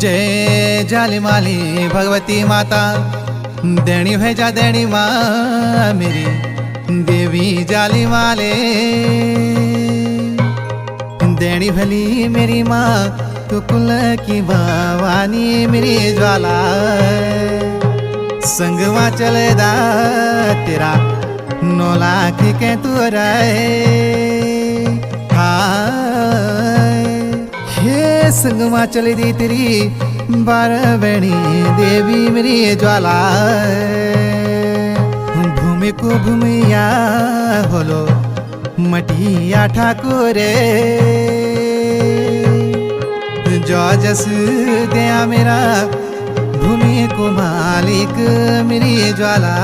जय जाली माली भगवती माता, देणी भेजा देणी माँ मेरी देवी जाली माले। देणी भली मेरी माँ तू कुल की भवानी मेरी ज्वाला। संगवा चले दा तेरा 9 लाख के तू रहे। हे संगमा चले दी तेरी 12 बेणी देवी मेरी ज्वाला। भूमि को भूमिया होलो मटिया ठाकुरे। जो जस दया मेरा भूमि को मालिक मेरी ज्वाला।